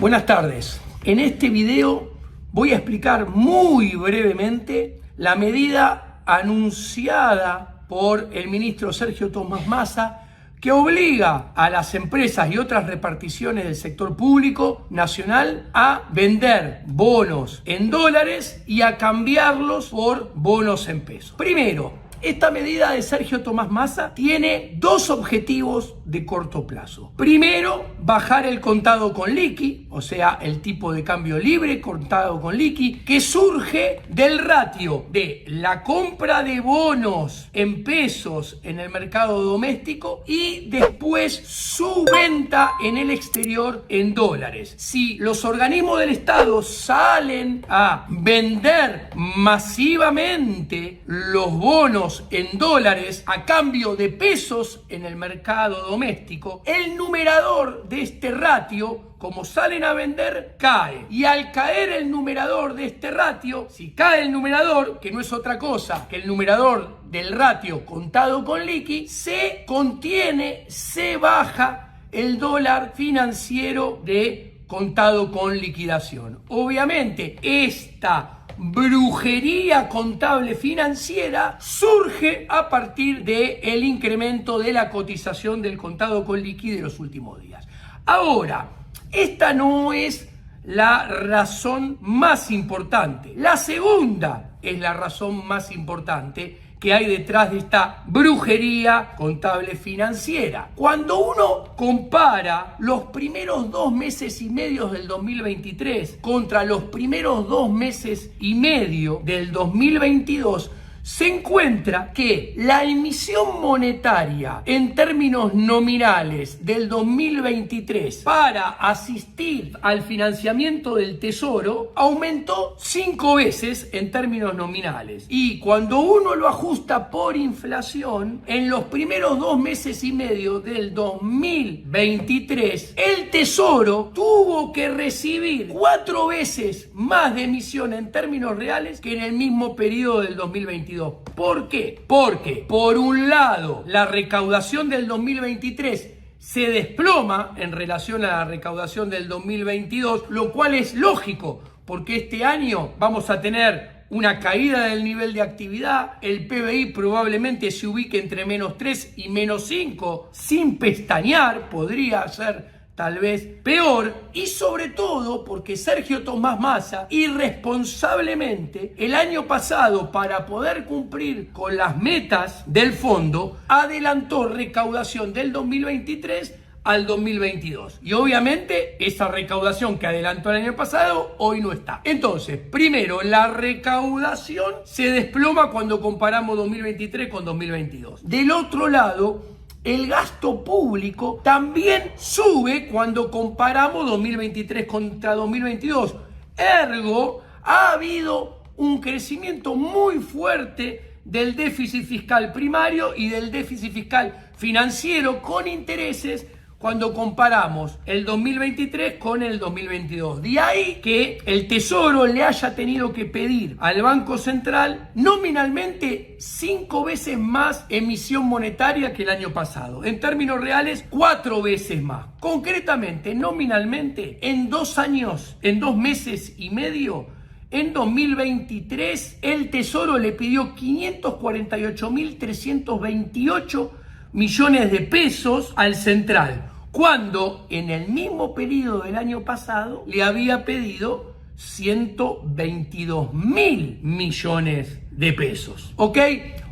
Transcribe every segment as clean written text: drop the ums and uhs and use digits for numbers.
Buenas tardes. En este video voy a explicar muy brevemente la medida anunciada por el ministro Sergio Tomás Massa que obliga a las empresas y otras reparticiones del sector público nacional a vender bonos en dólares y a cambiarlos por bonos en pesos. Primero, esta medida de Sergio Tomás Massa tiene dos objetivos de corto plazo. Primero, bajar el contado con liqui, o sea, el tipo de cambio libre contado con liqui, que surge del ratio de la compra de bonos en pesos en el mercado doméstico y después su venta en el exterior en dólares. Si los organismos del Estado salen a vender masivamente los bonos en dólares a cambio de pesos en el mercado doméstico, el numerador de este ratio, como salen a vender, cae. Y al caer el numerador de este ratio, si cae el numerador, que no es otra cosa que el numerador del ratio contado con liqui, se contiene, se baja el dólar financiero de contado con liquidación. Obviamente, esta brujería contable financiera surge a partir del incremento de la cotización del contado con liqui de los últimos días. Ahora, esta no es la razón más importante. La segunda es la razón más importante que hay detrás de esta brujería contable financiera. Cuando uno compara los primeros 2 meses y medio del 2023 contra los primeros 2 meses y medio del 2022, se encuentra que la emisión monetaria en términos nominales del 2023 para asistir al financiamiento del Tesoro aumentó 5 veces en términos nominales. Y cuando uno lo ajusta por inflación, en los primeros 2 meses y medio del 2023, el Tesoro tuvo que recibir 4 veces más de emisión en términos reales que en el mismo periodo del 2022. ¿Por qué? Porque, por un lado, la recaudación del 2023 se desploma en relación a la recaudación del 2022, lo cual es lógico, porque este año vamos a tener una caída del nivel de actividad, el PBI probablemente se ubique entre -3 y -5, sin pestañear, podría ser tal vez peor, y sobre todo porque Sergio Tomás Massa irresponsablemente el año pasado, para poder cumplir con las metas del fondo, adelantó recaudación del 2023 al 2022. Y obviamente esa recaudación que adelantó el año pasado hoy no está. Entonces, primero, la recaudación se desploma cuando comparamos 2023 con 2022. Del otro lado, el gasto público también sube cuando comparamos 2023 contra 2022. Ergo, ha habido un crecimiento muy fuerte del déficit fiscal primario y del déficit fiscal financiero con intereses cuando comparamos el 2023 con el 2022. De ahí que el Tesoro le haya tenido que pedir al Banco Central nominalmente 5 veces más emisión monetaria que el año pasado. En términos reales, 4 veces más. Concretamente, nominalmente, en 2 años, en 2 meses y medio, en 2023, el Tesoro le pidió 548.328 millones de pesos al Central, cuando en el mismo periodo del año pasado le había pedido 122.000 millones de pesos. ¿Ok?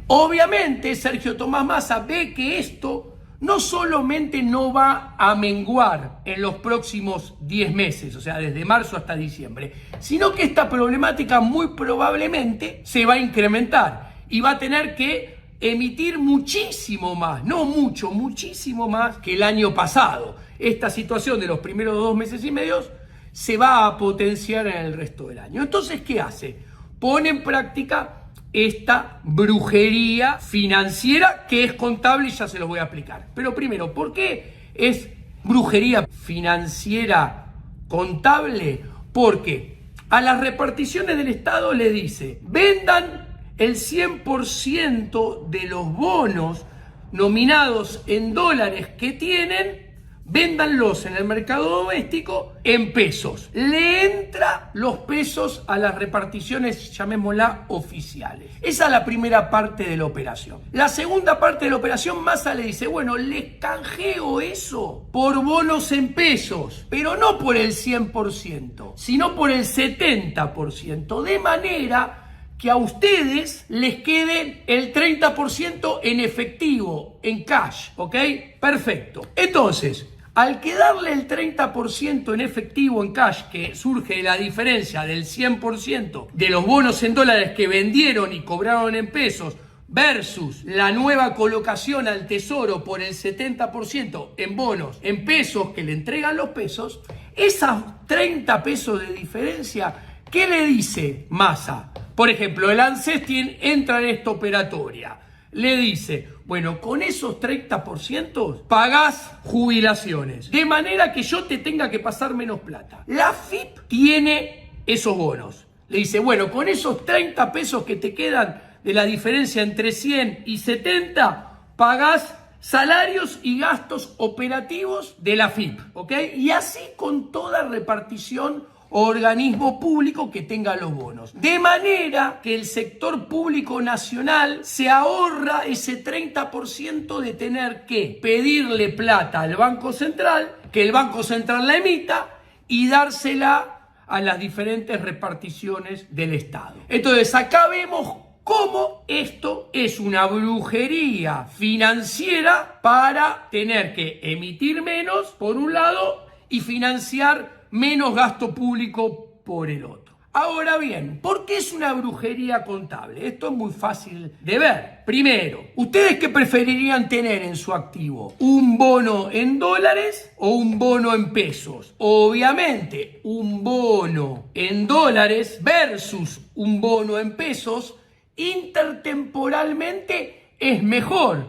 Obviamente Sergio Tomás Massa ve que esto no solamente no va a menguar en los próximos 10 meses, o sea, desde marzo hasta diciembre, sino que esta problemática muy probablemente se va a incrementar y va a tener que emitir muchísimo más, no mucho, muchísimo más que el año pasado. Esta situación de los primeros 2 meses y medio se va a potenciar en el resto del año. Entonces, ¿qué hace? Pone en práctica esta brujería financiera que es contable y ya se los voy a explicar. Pero primero, ¿por qué es brujería financiera contable? Porque a las reparticiones del Estado le dice: vendan el 100% de los bonos nominados en dólares que tienen véndanlos en el mercado doméstico en pesos. Le entra los pesos a las reparticiones, llamémosla, oficiales. Esa es la primera parte de la operación. La segunda parte de la operación, Massa le dice, bueno, les canjeo eso por bonos en pesos, pero no por el 100%, sino por el 70%, de manera que a ustedes les quede el 30% en efectivo, en cash, ¿ok? Perfecto. Entonces, al quedarle el 30% en efectivo, en cash, que surge de la diferencia del 100% de los bonos en dólares que vendieron y cobraron en pesos versus la nueva colocación al tesoro por el 70% en bonos en pesos que le entregan los pesos, esas 30 pesos de diferencia, ¿qué le dice Massa? Por ejemplo, el ANSES entra en esta operatoria. Le dice, bueno, con esos 30% pagás jubilaciones, de manera que yo te tenga que pasar menos plata. La FIP tiene esos bonos. Le dice, bueno, con esos 30 pesos que te quedan de la diferencia entre 100 y 70, pagás salarios y gastos operativos de la FIP, ¿ok? Y así con toda repartición o organismo público que tenga los bonos. De manera que el sector público nacional se ahorra ese 30% de tener que pedirle plata al Banco Central, que el Banco Central la emita y dársela a las diferentes reparticiones del Estado. Entonces acá vemos cómo esto es una brujería financiera para tener que emitir menos, por un lado, y financiar menos gasto público por el otro. Ahora bien, ¿por qué es una brujería contable? Esto es muy fácil de ver. Primero, ¿ustedes qué preferirían tener en su activo? ¿Un bono en dólares o un bono en pesos? Obviamente, un bono en dólares versus un bono en pesos intertemporalmente es mejor.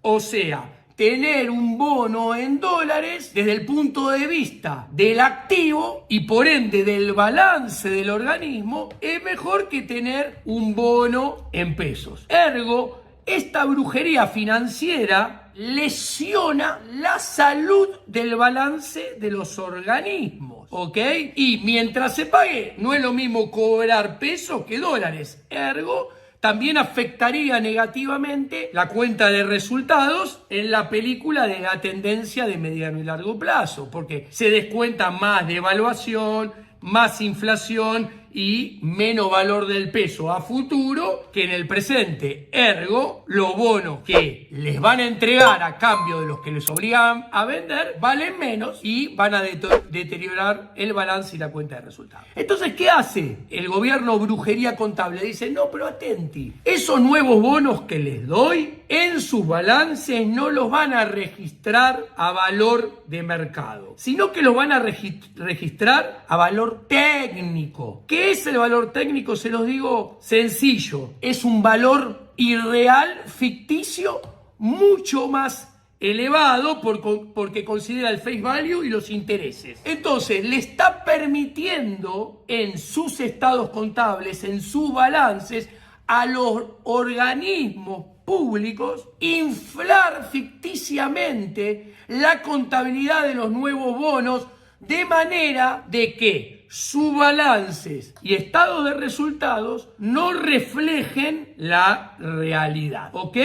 O sea, tener un bono en dólares desde el punto de vista del activo y por ende del balance del organismo es mejor que tener un bono en pesos. Ergo, esta brujería financiera lesiona la salud del balance de los organismos, ¿ok? Y mientras se pague, no es lo mismo cobrar pesos que dólares. Ergo, también afectaría negativamente la cuenta de resultados en la película de la tendencia de mediano y largo plazo, porque se descuenta más devaluación, más inflación y menos valor del peso a futuro que en el presente. Ergo, los bonos que les van a entregar a cambio de los que les obligan a vender valen menos y van a deteriorar el balance y la cuenta de resultados. Entonces, ¿qué hace el gobierno brujería contable? Dice, no, pero atenti, esos nuevos bonos que les doy en sus balances no los van a registrar a valor de mercado, sino que los van a registrar a valor técnico. ¿Qué es el valor técnico? Se los digo sencillo. Es un valor irreal, ficticio, mucho más elevado porque considera el face value y los intereses. Entonces, le está permitiendo en sus estados contables, en sus balances, a los organismos públicos inflar ficticiamente la contabilidad de los nuevos bonos de manera de que sus balances y estados de resultados no reflejen la realidad, ¿ok?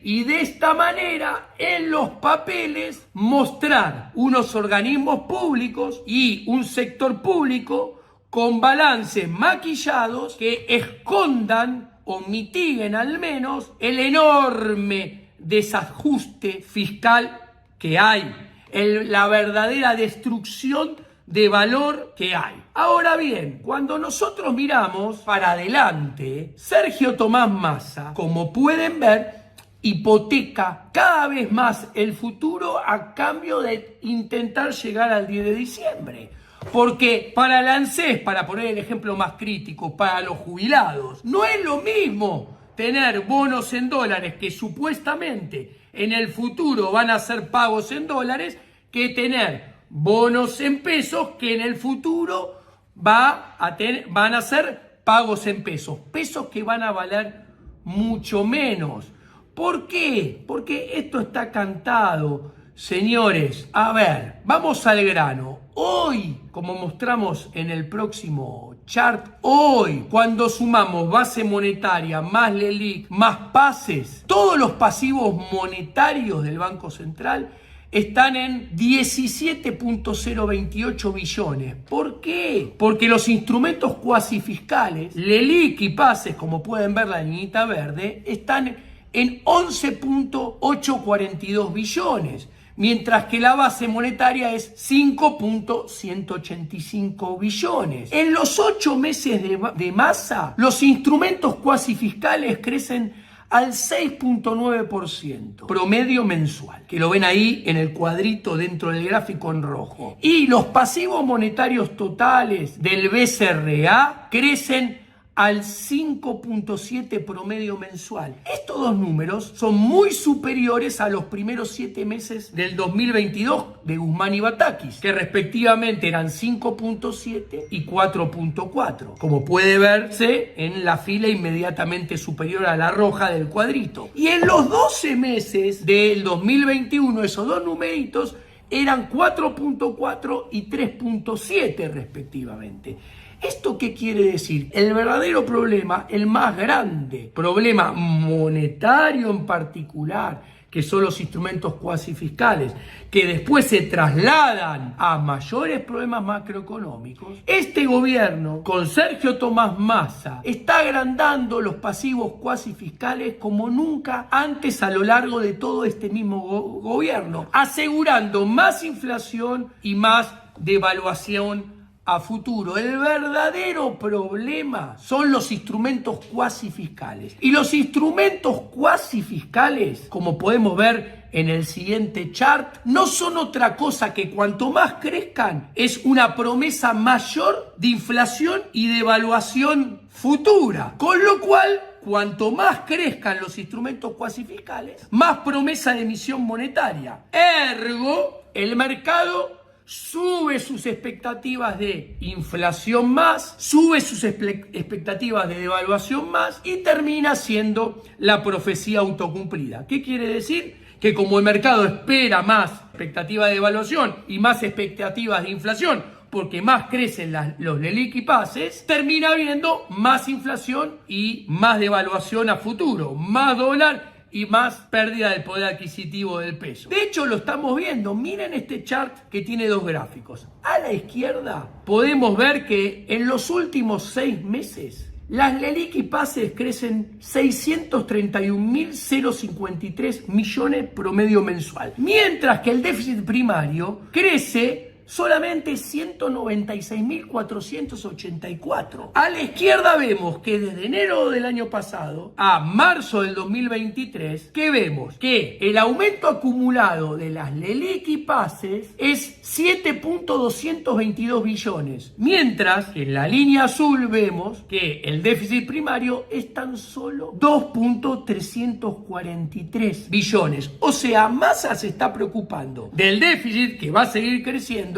Y de esta manera en los papeles mostrar unos organismos públicos y un sector público con balances maquillados que escondan o mitiguen al menos el enorme desajuste fiscal que hay, la verdadera destrucción de valor que hay. Ahora bien, cuando nosotros miramos para adelante, Sergio Tomás Massa, como pueden ver, hipoteca cada vez más el futuro a cambio de intentar llegar al 10 de diciembre. Porque para el ANSES, para poner el ejemplo más crítico, para los jubilados, no es lo mismo tener bonos en dólares que supuestamente en el futuro van a ser pagos en dólares que tener bonos en pesos que en el futuro van a ser pagos en pesos. Pesos que van a valer mucho menos. ¿Por qué? Porque esto está cantado. Señores, a ver, vamos al grano. Hoy, como mostramos en el próximo chart, hoy, cuando sumamos base monetaria más LELIQ más pases, todos los pasivos monetarios del Banco Central están en 17.028 billones. ¿Por qué? Porque los instrumentos cuasi fiscales, LELIQ y pases, como pueden ver la liñita verde, están en 11.842 billones. Mientras que la base monetaria es 5.185 billones. En los 8 meses de Massa, los instrumentos cuasi fiscales crecen al 6.9%, promedio mensual, que lo ven ahí en el cuadrito dentro del gráfico en rojo. Y los pasivos monetarios totales del BCRA crecen al 5.7 promedio mensual. Estos dos números son muy superiores a los primeros 7 meses del 2022 de Guzmán y Batakis, que respectivamente eran 5.7 y 4.4, como puede verse en la fila inmediatamente superior a la roja del cuadrito. Y en los 12 meses del 2021, esos dos numeritos eran 4.4 y 3.7 respectivamente. ¿Esto qué quiere decir? El verdadero problema, el más grande problema monetario en particular, que son los instrumentos cuasi fiscales, que después se trasladan a mayores problemas macroeconómicos. Este gobierno, con Sergio Tomás Massa, está agrandando los pasivos cuasi fiscales como nunca antes a lo largo de todo este mismo gobierno, asegurando más inflación y más devaluación a futuro. El verdadero problema son los instrumentos cuasi fiscales. Y los instrumentos cuasi fiscales, como podemos ver en el siguiente chart, no son otra cosa que cuanto más crezcan, es una promesa mayor de inflación y devaluación futura. Con lo cual, cuanto más crezcan los instrumentos cuasi fiscales, más promesa de emisión monetaria. Ergo, el mercado sube sus expectativas de inflación más, sube sus expectativas de devaluación más y termina siendo la profecía autocumplida. ¿Qué quiere decir? Que como el mercado espera más expectativas de devaluación y más expectativas de inflación, porque más crecen los LELIQ y pases, termina habiendo más inflación y más devaluación a futuro, más dólar y más pérdida del poder adquisitivo del peso. De hecho, lo estamos viendo. Miren este chart que tiene dos gráficos. A la izquierda podemos ver que en los últimos 6 meses las LELIQ y pases crecen 631.053 millones promedio mensual. Mientras que el déficit primario crece solamente 196.484. A la izquierda vemos que desde enero del año pasado a marzo del 2023, que vemos que el aumento acumulado de las LELIQ y pases es 7.222 billones, mientras que en la línea azul vemos que el déficit primario es tan solo 2.343 billones. O sea, Massa se está preocupando del déficit que va a seguir creciendo,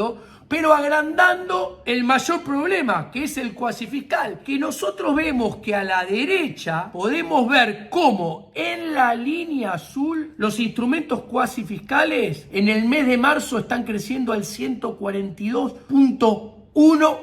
pero agrandando el mayor problema, que es el cuasi fiscal, que nosotros vemos que a la derecha podemos ver cómo en la línea azul los instrumentos cuasi fiscales en el mes de marzo están creciendo al 142.1%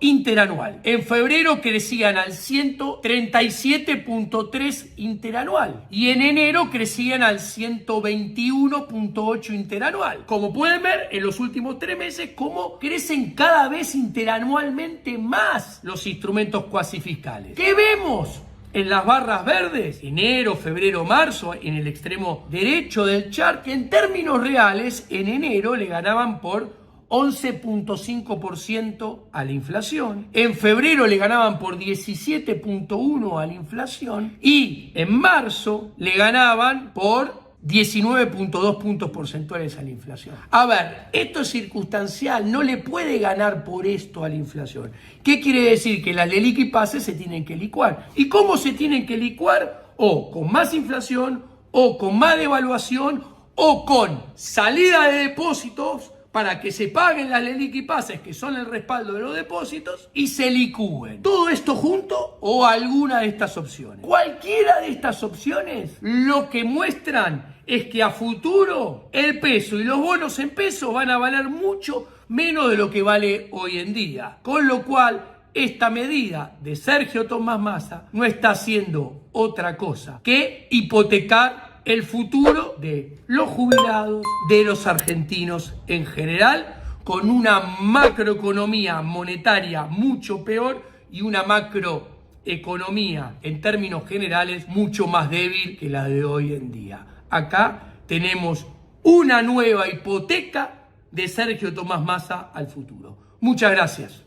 interanual. En febrero crecían al 137.3 interanual y en enero crecían al 121.8 interanual. Como pueden ver, en los últimos 3 meses, cómo crecen cada vez interanualmente más los instrumentos cuasi fiscales. ¿Qué vemos? En las barras verdes, enero, febrero, marzo, en el extremo derecho del chart, que en términos reales, en enero le ganaban por 11.5% a la inflación. En febrero le ganaban por 17.1% a la inflación. Y en marzo le ganaban por 19.2 puntos porcentuales a la inflación. A ver, esto es circunstancial, no le puede ganar por esto a la inflación. ¿Qué quiere decir? Que las LELIQ y pases se tienen que licuar. ¿Y cómo se tienen que licuar? O con más inflación, o con más devaluación, o con salida de depósitos para que se paguen las LELIQ y PASES, que son el respaldo de los depósitos, y se licúen. Todo esto junto o alguna de estas opciones. Cualquiera de estas opciones lo que muestran es que a futuro el peso y los bonos en peso van a valer mucho menos de lo que vale hoy en día. Con lo cual, esta medida de Sergio Tomás Massa no está haciendo otra cosa que hipotecar el futuro de los jubilados, de los argentinos en general, con una macroeconomía monetaria mucho peor y una macroeconomía en términos generales mucho más débil que la de hoy en día. Acá tenemos una nueva hipoteca de Sergio Tomás Massa al futuro. Muchas gracias.